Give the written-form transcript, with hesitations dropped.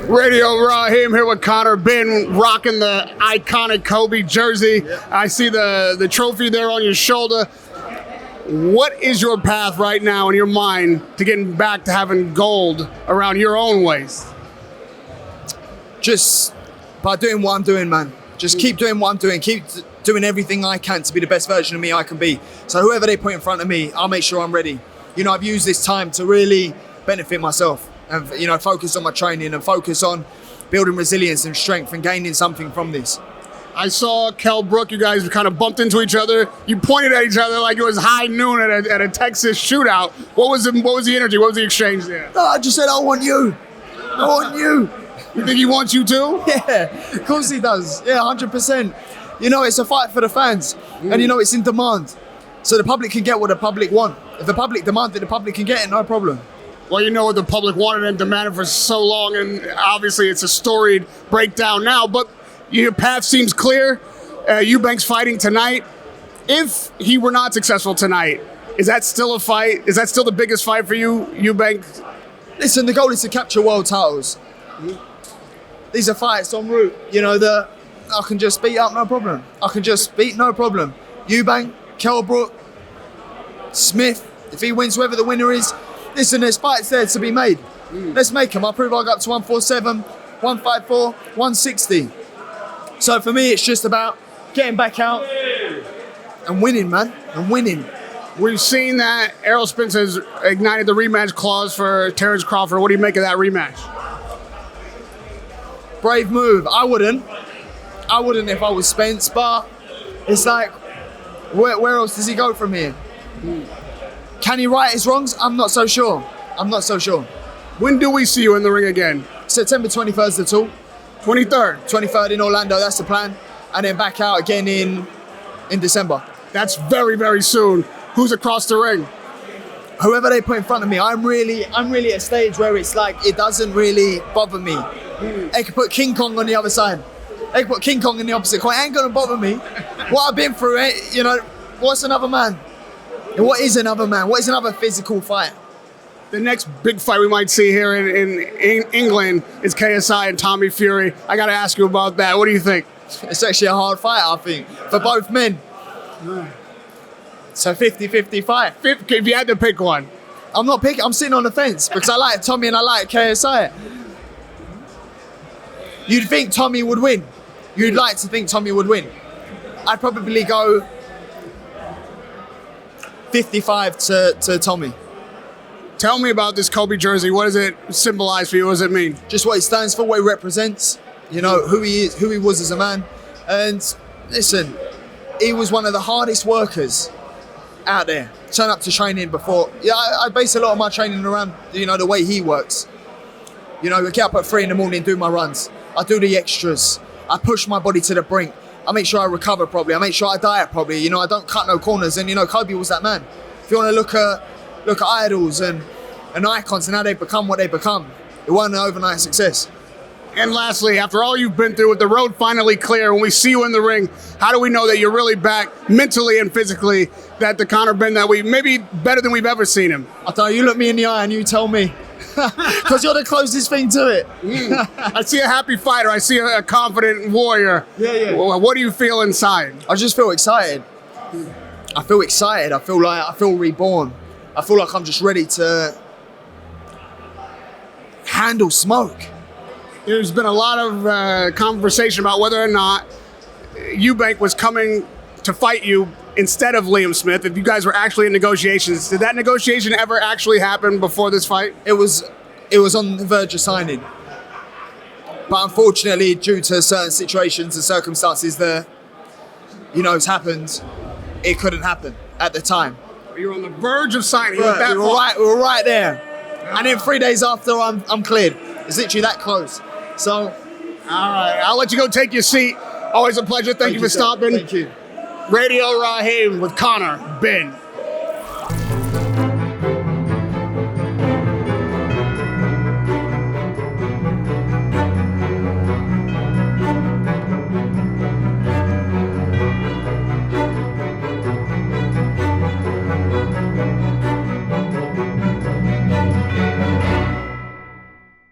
Radio Raheem here with Conor Benn, rocking the iconic Kobe jersey. I see the trophy there on your shoulder. What is your path right now in your mind to getting back to having gold around your own waist? Just by doing what I'm doing, man. Just keep doing what I'm doing. Keep doing everything I can to be the best version of me I can be. So whoever they put in front of me, I'll make sure I'm ready. You know, I've used this time to really benefit myself and, you know, focus on my training and focus on building resilience and strength and gaining something from this. I saw Kell Brook, you guys kind of bumped into each other. You pointed at each other like it was high noon at a Texas shootout. What was the energy? What was the exchange there? No, I just said, I want you. I want you. You think he wants you too? Yeah, of course he does. Yeah, 100%. You know, it's a fight for the fans. And you know, it's in demand. So the public can get what the public want. If the public demand it, the public can get it, no problem. Well, you know what the public wanted and demanded for so long, and obviously it's a storied breakdown now, but your path seems clear. Eubank's fighting tonight. If he were not successful tonight, is that still a fight? Is that still the biggest fight for you, Eubank? Listen, the goal is to capture world titles. These are fights en route, you know, that I can just beat up, no problem. I can just beat, no problem. Eubank, Kell Brook, Smith, if he wins, whoever the winner is, listen, there's fights there to be made. Let's make them. I'll prove I'll go up to 147, 154, 160. So for me, it's just about getting back out and winning, man, and winning. We've seen that Errol Spence has ignited the rematch clause for Terrence Crawford. What do you make of that rematch? Brave move. I wouldn't if I was Spence, but it's like, where else does he go from here? Can he right his wrongs? I'm not so sure. When do we see you in the ring again? September 21st, the tool. 23rd. 23rd in Orlando, that's the plan. And then back out again in December. That's very, very soon. Who's across the ring? Whoever they put in front of me, I'm really at a stage where it's like, it doesn't really bother me. They could put King Kong on the other side. They could put King Kong in the opposite corner. It ain't gonna bother me. What I've been through, you know, what's another man? And what is another man? What is another physical fight? The next big fight we might see here in England is KSI and Tommy Fury. I got to ask you about that. What do you think? It's actually a hard fight, I think, for both men. So 50-50 fight. If you had to pick one. I'm not picking, I'm sitting on the fence because I like Tommy and I like KSI. You'd think Tommy would win. You'd like to think Tommy would win. I'd probably go 55 to Tommy. Tell me about this Kobe jersey. What does it symbolize for you? What does it mean? Just what it stands for, what it represents. You know, who he is, who he was as a man. And listen, he was one of the hardest workers out there. Turn up to training before. Yeah, I base a lot of my training around, you know, the way he works. You know, I get up at 3 in, do my runs. I do the extras. I push my body to the brink. I make sure I recover properly. I make sure I diet properly. You know, I don't cut no corners. And, you know, Kobe was that man. If you want to look at idols and icons and how they become what they become, it wasn't an overnight success. And lastly, after all you've been through, with the road finally clear, when we see you in the ring, how do we know that you're really back mentally and physically, that the Conor Benn that we maybe better than we've ever seen him? I tell you, look me in the eye and you tell me. Because you're the closest thing to it. I see a happy fighter. I see a confident warrior. Yeah. What do you feel inside? I just feel excited. I feel excited. I feel reborn. I feel like I'm just ready to handle smoke. There's been a lot of conversation about whether or not Eubank was coming to fight you instead of Liam Smith, if you guys were actually in negotiations. Did that negotiation ever actually happen before this fight? It was on the verge of signing. But unfortunately, due to certain situations and circumstances that, you know, has happened, it couldn't happen at the time. You were on the verge of signing. Right, we were right there. And then 3 days after, I'm cleared. It's literally that close. So, all right, I'll let you go take your seat. Always a pleasure. Thank you for stopping. Thank you. Radio Raheem with Conor Benn.